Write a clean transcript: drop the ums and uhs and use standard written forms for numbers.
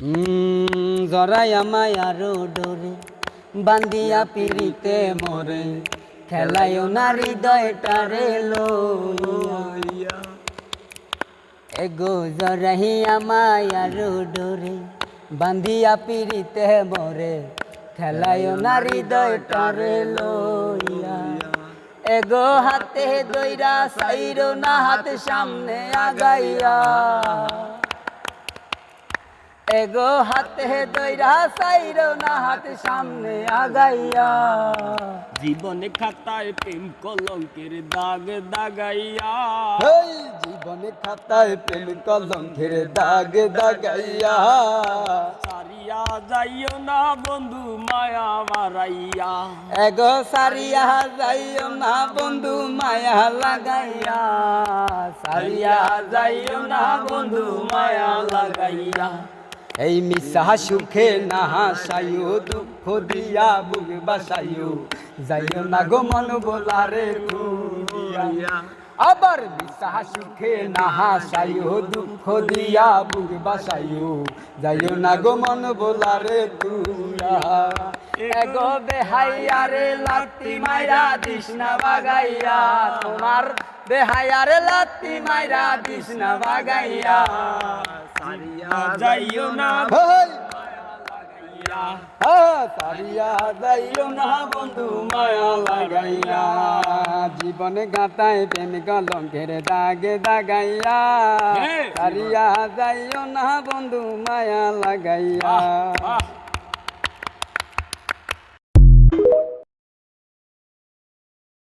জরাইয়া মায়ারো ডোরে বান্দিয়া পিরিতে মরে খেলায়ও না হৃদয়টারে লইয়া এগো জরাইয়া মায়ারো ডোরে বান্দিয়া পিরিতে মরে খেলায়ও না হৃদয়টারে লইয়া এগো হাতে দইরা সাইরো না হাত সামনে আগাইয়া এগো হাতে দইরা সাইরো না হাত সামনে আগাইয়া জীবনে খাতায় প্রেম কলঙ্কের দাগ দাগাইয়া জীবনে খাতায় প্রেম কলঙ্কের দাগ দাগাইয়া সারিয়া যাইও না বন্ধু মায়া মারাইয়া এগো সারিয়া যাইও না বন্ধু মায়া লাগাইয়া সারিয়া যাইও না বন্ধু মায়া লাগাইয়া এই মিশা সুখে না হাসাইও দুঃখ দিয়া বুক বাসাইও যাইও না গো মন বলারে খুইয়া আবার মিশা সুখে না হাসাইও দুঃখ দিয়া বুক বাসাইও যাইও না গো মন বলারে তুইয়া এগো বেহাইয়ারে লাত্তি মাইরা দিস না বাগাইয়া তোমার বেহাইয়ারে লাত্তি মাইরা দিস না বাগাইয়া সারিয়া যাইও না সারিয়া যাইও না বন্ধু মায়া লাগাইয়া জীবনে গাতায় প্রেম কলঙ্কের দাগে দাগাইয়া সারিয়া যাইও না বন্ধু মায়া লাগাইয়া